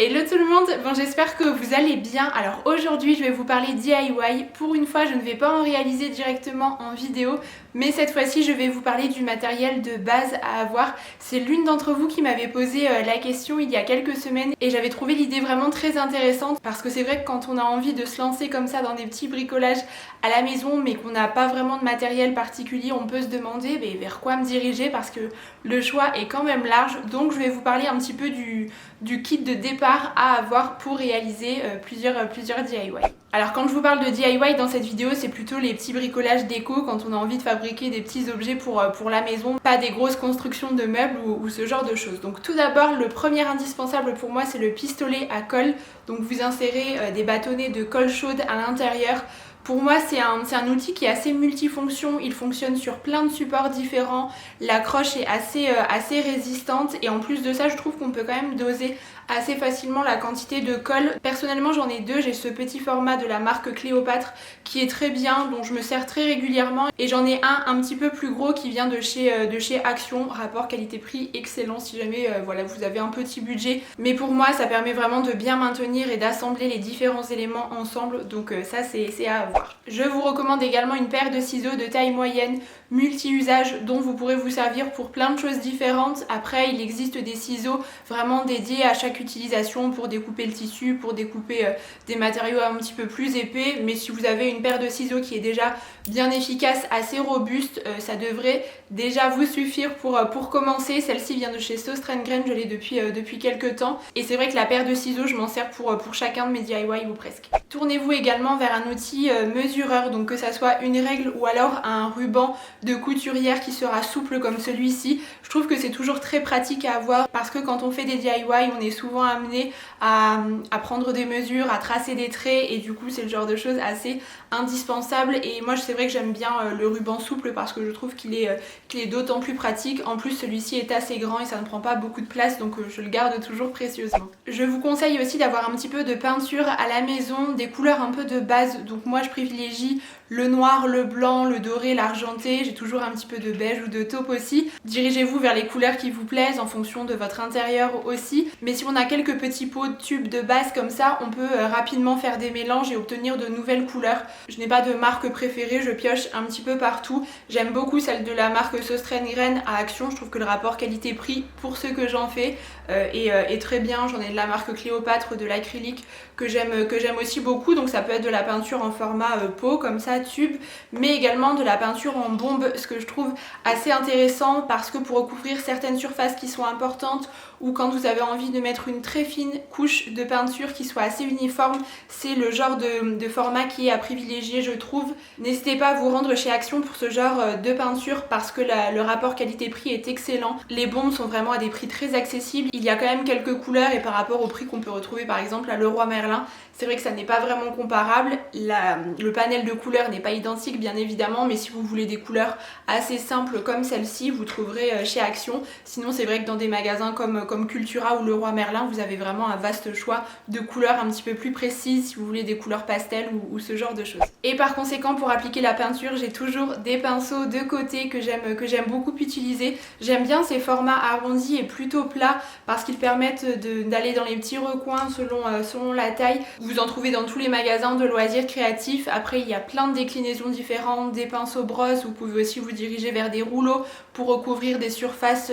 Hello tout le monde, bon j'espère que vous allez bien. Alors aujourd'hui je vais vous parler DIY. Pour une fois je ne vais pas en réaliser directement en vidéo, mais cette fois-ci je vais vous parler du matériel de base à avoir. C'est l'une d'entre vous qui m'avait posé la question il y a quelques semaines et j'avais trouvé l'idée vraiment très intéressante parce que c'est vrai que quand on a envie de se lancer comme ça dans des petits bricolages à la maison mais qu'on n'a pas vraiment de matériel particulier, on peut se demander vers quoi me diriger parce que le choix est quand même large. Donc je vais vous parler un petit peu du kit de départ à avoir pour réaliser plusieurs DIY. Alors quand je vous parle de DIY dans cette vidéo, c'est plutôt les petits bricolages déco quand on a envie de fabriquer des petits objets pour la maison, pas des grosses constructions de meubles ou ce genre de choses. Donc tout d'abord, le premier indispensable pour moi, c'est le pistolet à colle. Donc vous insérez des bâtonnets de colle chaude à l'intérieur. Pour moi, c'est un outil qui est assez multifonction, il fonctionne sur plein de supports différents, l'accroche est assez résistante et en plus de ça, je trouve qu'on peut quand même doser assez facilement la quantité de colle. Personnellement, j'en ai deux, j'ai ce petit format de la marque Cléopâtre qui est très bien, dont je me sers très régulièrement et j'en ai un petit peu plus gros qui vient de chez Action, rapport qualité-prix excellent si jamais voilà, vous avez un petit budget. Mais pour moi, ça permet vraiment de bien maintenir et d'assembler les différents éléments ensemble, donc ça c'est à avoir. Je vous recommande également une paire de ciseaux de taille moyenne multi-usage dont vous pourrez vous servir pour plein de choses différentes. Après, il existe des ciseaux vraiment dédiés à chaque utilisation pour découper le tissu, pour découper des matériaux un petit peu plus épais, mais si vous avez une paire de ciseaux qui est déjà bien efficace, assez robuste, ça devrait déjà vous suffire pour commencer. Celle-ci vient de chez Söstrengren, je l'ai depuis quelques temps et c'est vrai que la paire de ciseaux, je m'en sers pour chacun de mes DIY ou presque. Tournez-vous également vers un outil mesureur, donc que ça soit une règle ou alors un ruban de couturière qui sera souple comme celui-ci. Je trouve que c'est toujours très pratique à avoir parce que quand on fait des DIY, on est souvent amené à prendre des mesures, à tracer des traits et du coup c'est le genre de choses assez indispensable et moi c'est vrai que j'aime bien le ruban souple parce que je trouve qu'il est d'autant plus pratique. En plus celui-ci est assez grand et ça ne prend pas beaucoup de place donc je le garde toujours précieusement. Je vous conseille aussi d'avoir un petit peu de peinture à la maison, des couleurs un peu de base, donc moi je privilégie le noir, le blanc, le doré, l'argenté, j'ai toujours un petit peu de beige ou de taupe aussi. Dirigez-vous vers les couleurs qui vous plaisent en fonction de votre intérieur aussi, mais si on a quelques petits pots de tubes de base comme ça, on peut rapidement faire des mélanges et obtenir de nouvelles couleurs. Je n'ai pas de marque préférée, je pioche un petit peu partout. J'aime beaucoup celle de la marque Söstrengren à Action, je trouve que le rapport qualité-prix pour ce que j'en fais est très bien. J'en ai de la marque Cléopâtre, de l'acrylique que j'aime aussi beaucoup, donc ça peut être de la peinture en format pot comme ça, tube, mais également de la peinture en bombe, ce que je trouve assez intéressant parce que pour recouvrir certaines surfaces qui sont importantes ou quand vous avez envie de mettre une très fine couche de peinture qui soit assez uniforme, c'est le genre de format qui est à privilégier je trouve. N'hésitez pas à vous rendre chez Action pour ce genre de peinture parce que le rapport qualité-prix est excellent. Les bombes sont vraiment à des prix très accessibles, il y a quand même quelques couleurs et par rapport au prix qu'on peut retrouver par exemple à Leroy Merlin, c'est vrai que ça n'est pas vraiment comparable. Le panel de couleurs n'est pas identique bien évidemment, mais si vous voulez des couleurs assez simples comme celle-ci, vous trouverez chez Action. Sinon c'est vrai que dans des magasins comme Cultura ou Leroy Merlin, vous avez vraiment un vaste choix de couleurs un petit peu plus précises si vous voulez des couleurs pastel ou ce genre de choses. Et par conséquent, pour appliquer la peinture, j'ai toujours des pinceaux de côté que j'aime beaucoup utiliser. J'aime bien ces formats arrondis et plutôt plats parce qu'ils permettent d'aller dans les petits recoins selon la taille. Vous en trouvez dans tous les magasins de loisirs créatifs. Après, il y a plein de déclinaisons différentes, des pinceaux brosses. Vous pouvez aussi vous diriger vers des rouleaux pour recouvrir des surfaces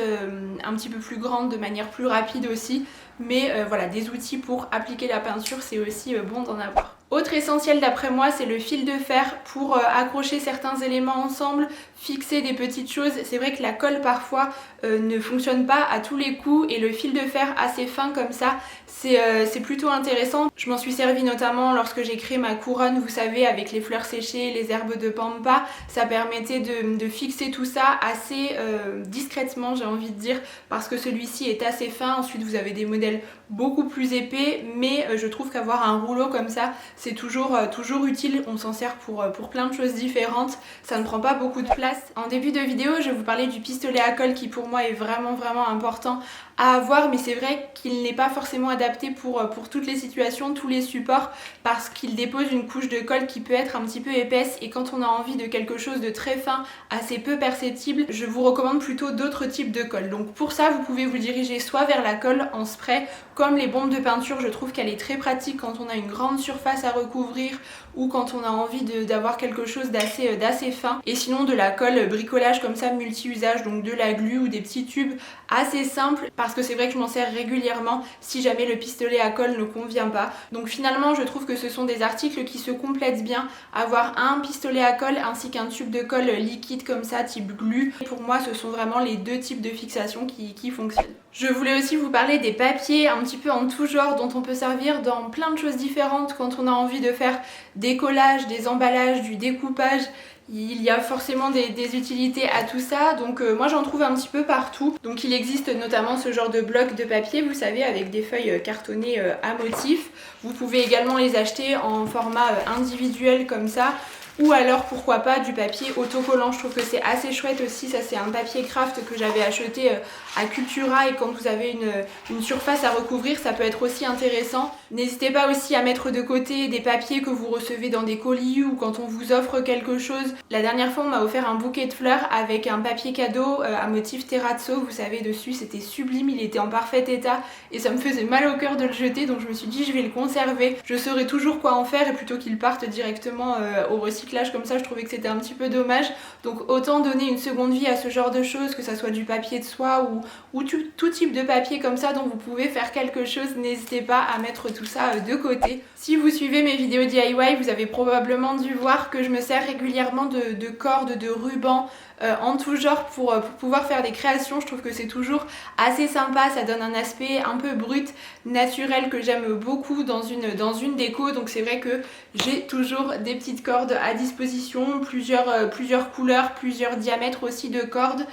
un petit peu plus grandes de manière plus rapide aussi. Mais voilà, des outils pour appliquer la peinture, c'est aussi bon d'en avoir. Autre essentiel d'après moi, c'est le fil de fer pour accrocher certains éléments ensemble, fixer des petites choses. C'est vrai que la colle parfois ne fonctionne pas à tous les coups et le fil de fer assez fin comme ça, c'est plutôt intéressant. Je m'en suis servi notamment lorsque j'ai créé ma couronne, vous savez, avec les fleurs séchées, les herbes de pampa. Ça permettait de fixer tout ça assez discrètement, j'ai envie de dire, parce que celui-ci est assez fin. Ensuite, vous avez des modèles beaucoup plus épais, mais je trouve qu'avoir un rouleau comme ça, c'est toujours utile. On s'en sert pour plein de choses différentes, ça ne prend pas beaucoup de place. En début de vidéo, je vais vous parler du pistolet à colle qui pour moi est vraiment important à avoir, mais c'est vrai qu'il n'est pas forcément adapté pour toutes les situations, tous les supports, parce qu'il dépose une couche de colle qui peut être un petit peu épaisse et quand on a envie de quelque chose de très fin, assez peu perceptible, je vous recommande plutôt d'autres types de colle. Donc pour ça, vous pouvez vous diriger soit vers la colle en spray Comme les bombes de peinture, je trouve qu'elle est très pratique quand on a une grande surface à recouvrir ou quand on a envie d'avoir quelque chose d'assez fin. Et sinon de la colle bricolage comme ça multi-usage, donc de la glu ou des petits tubes assez simples, parce que c'est vrai que je m'en sers régulièrement si jamais le pistolet à colle ne convient pas. Donc finalement je trouve que ce sont des articles qui se complètent bien. Avoir un pistolet à colle ainsi qu'un tube de colle liquide comme ça type glu, pour moi ce sont vraiment les deux types de fixation qui fonctionnent. Je voulais aussi vous parler des papiers un petit peu en tout genre dont on peut servir dans plein de choses différentes quand on a envie de faire des collages, des emballages, du découpage. Il y a forcément des utilités à tout ça, donc moi j'en trouve un petit peu partout. Donc il existe notamment ce genre de blocs de papier, vous savez, avec des feuilles cartonnées à motifs. Vous pouvez également les acheter en format individuel comme ça. Ou alors pourquoi pas du papier autocollant, je trouve que c'est assez chouette aussi. Ça c'est un papier craft que j'avais acheté à Cultura, et quand vous avez une surface à recouvrir ça peut être aussi intéressant. N'hésitez pas aussi à mettre de côté des papiers que vous recevez dans des colis ou quand on vous offre quelque chose. La dernière fois on m'a offert un bouquet de fleurs avec un papier cadeau à motif terrazzo, vous savez, dessus, c'était sublime, il était en parfait état et ça me faisait mal au cœur de le jeter, donc je me suis dit je vais le conserver, je saurai toujours quoi en faire, et plutôt qu'il parte directement au recyclage comme ça, je trouvais que c'était un petit peu dommage. Donc autant donner une seconde vie à ce genre de choses, que ça soit du papier de soie ou tout type de papier comme ça dont vous pouvez faire quelque chose. N'hésitez pas à mettre tout ça de côté. Si vous suivez mes vidéos DIY, vous avez probablement dû voir que je me sers régulièrement de cordes, de rubans en tout genre pour pouvoir faire des créations. Je trouve que c'est toujours assez sympa, ça donne un aspect un peu brut, naturel, que j'aime beaucoup dans une déco. Donc c'est vrai que j'ai toujours des petites cordes à disposition, plusieurs couleurs, plusieurs diamètres aussi de cordes.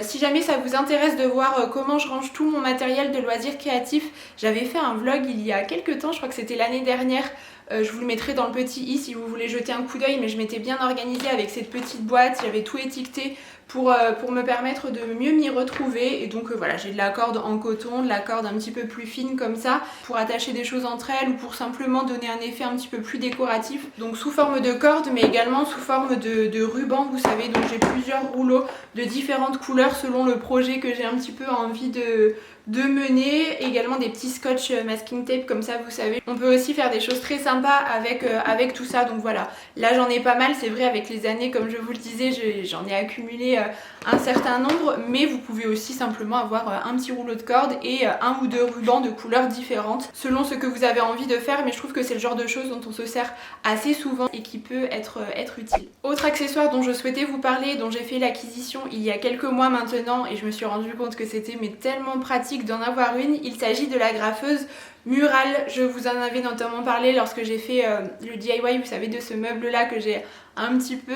Si jamais ça vous intéresse de voir comment je range tout mon matériel de loisirs créatifs, j'avais fait un vlog il y a quelques temps, je crois que c'était l'année dernière. Je vous le mettrai dans le petit i si vous voulez jeter un coup d'œil, mais je m'étais bien organisée avec cette petite boîte, j'avais tout étiqueté pour me permettre de mieux m'y retrouver. Et donc voilà, j'ai de la corde en coton, de la corde un petit peu plus fine comme ça pour attacher des choses entre elles ou pour simplement donner un effet un petit peu plus décoratif. Donc sous forme de corde mais également sous forme de ruban, vous savez. Donc j'ai plusieurs rouleaux de différentes couleurs selon le projet que j'ai un petit peu envie de mener. Également des petits scotch masking tape comme ça, vous savez. On peut aussi faire des choses très sympas avec tout ça. Donc voilà, là j'en ai pas mal, c'est vrai, avec les années, comme je vous le disais, j'en ai accumulé un certain nombre, mais vous pouvez aussi simplement avoir un petit rouleau de corde et un ou deux rubans de couleurs différentes selon ce que vous avez envie de faire. Mais je trouve que c'est le genre de choses dont on se sert assez souvent et qui peut être utile. Autre accessoire dont je souhaitais vous parler, dont j'ai fait l'acquisition il y a quelques mois maintenant, et je me suis rendu compte que c'était tellement pratique d'en avoir une, il s'agit de la graffeuse murale. Je vous en avais notamment parlé lorsque j'ai fait le DIY, vous savez, de ce meuble là que j'ai un petit peu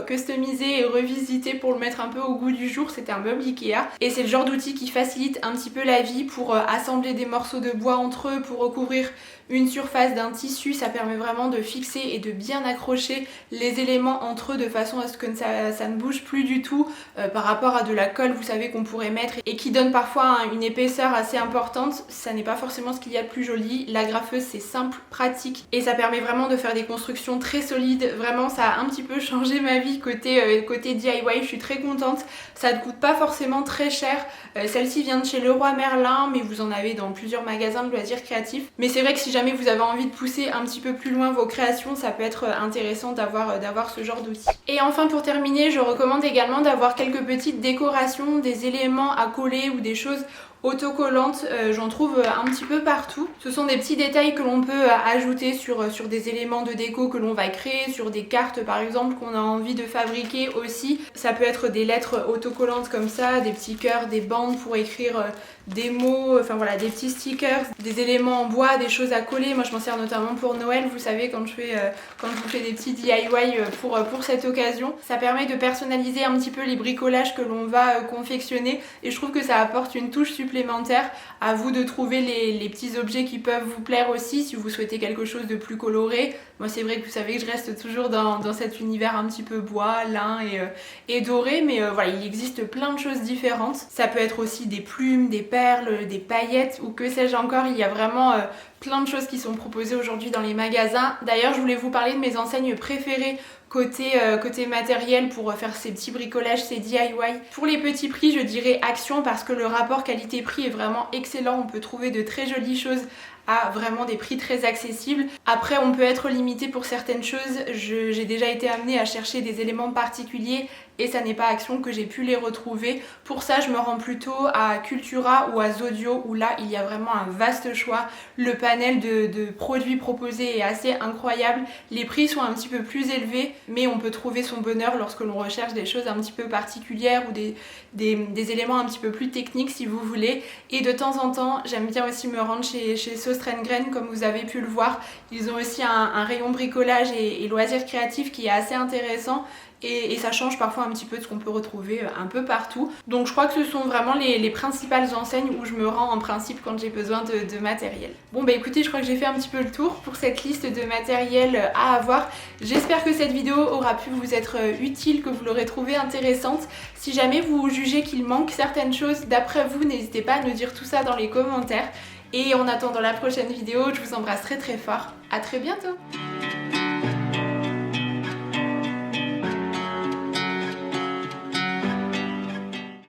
customisé et revisité pour le mettre un peu au goût du jour. C'était un meuble Ikea et c'est le genre d'outil qui facilite un petit peu la vie pour assembler des morceaux de bois entre eux, pour recouvrir une surface d'un tissu. Ça permet vraiment de fixer et de bien accrocher les éléments entre eux de façon à ce que ça ne bouge plus du tout par rapport à de la colle, vous savez, qu'on pourrait mettre et qui donne parfois une épaisseur assez importante. Ça n'est pas forcément ce qu'il y a de plus joli. La graffeuse, c'est simple, pratique et ça permet vraiment de faire des constructions très solides. Vraiment, ça a un petit peu changé ma vie côté DIY. Je suis très contente. Ça ne coûte pas forcément très cher. Celle-ci vient de chez Leroy Merlin, mais vous en avez dans plusieurs magasins de loisirs créatifs. Mais c'est vrai que si jamais vous avez envie de pousser un petit peu plus loin vos créations, ça peut être intéressant d'avoir ce genre d'outil. Et enfin, pour terminer, je recommande également d'avoir quelques petites décorations, des éléments à coller ou des choses autocollantes. J'en trouve un petit peu partout. Ce sont des petits détails que l'on peut ajouter sur des éléments de déco que l'on va créer, sur des cartes par exemple qu'on a envie de fabriquer aussi. Ça peut être des lettres autocollantes comme ça, des petits cœurs, des bandes pour écrire des mots, enfin voilà, des petits stickers, des éléments en bois, des choses à coller. Moi je m'en sers notamment pour Noël, vous savez, quand je vous fais des petits DIY pour cette occasion. Ça permet de personnaliser un petit peu les bricolages que l'on va confectionner et je trouve que ça apporte une touche supplémentaire. À vous de trouver les petits objets qui peuvent vous plaire aussi si vous souhaitez quelque chose de plus coloré. Moi c'est vrai que vous savez que je reste toujours dans cet univers un petit peu bois, lin et doré, mais voilà, il existe plein de choses différentes. Ça peut être aussi des plumes, des perles, des paillettes ou que sais-je encore. Il y a vraiment plein de choses qui sont proposées aujourd'hui dans les magasins. D'ailleurs, je voulais vous parler de mes enseignes préférées côté matériel pour faire ces petits bricolages, ces DIY. Pour les petits prix, je dirais Action parce que le rapport qualité-prix est vraiment excellent. On peut trouver de très jolies choses à vraiment des prix très accessibles. Après, on peut être limité pour certaines choses. J'ai déjà été amenée à chercher des éléments particuliers et ça n'est pas Action que j'ai pu les retrouver. Pour ça, je me rends plutôt à Cultura ou à Zodio où là, il y a vraiment un vaste choix. Le panel de produits proposés est assez incroyable. Les prix sont un petit peu plus élevés, mais on peut trouver son bonheur lorsque l'on recherche des choses un petit peu particulières ou des éléments un petit peu plus techniques si vous voulez. Et de temps en temps, j'aime bien aussi me rendre chez Söstrengren comme vous avez pu le voir. Ils ont aussi un rayon bricolage et loisirs créatifs qui est assez intéressant. Et ça change parfois un petit peu de ce qu'on peut retrouver un peu partout. Donc je crois que ce sont vraiment les principales enseignes où je me rends en principe quand j'ai besoin de matériel. Bon bah écoutez, je crois que j'ai fait un petit peu le tour pour cette liste de matériel à avoir. J'espère que cette vidéo aura pu vous être utile, que vous l'aurez trouvée intéressante. Si jamais vous jugez qu'il manque certaines choses d'après vous, n'hésitez pas à nous dire tout ça dans les commentaires. Et en attendant la prochaine vidéo, je vous embrasse très très fort. À très bientôt!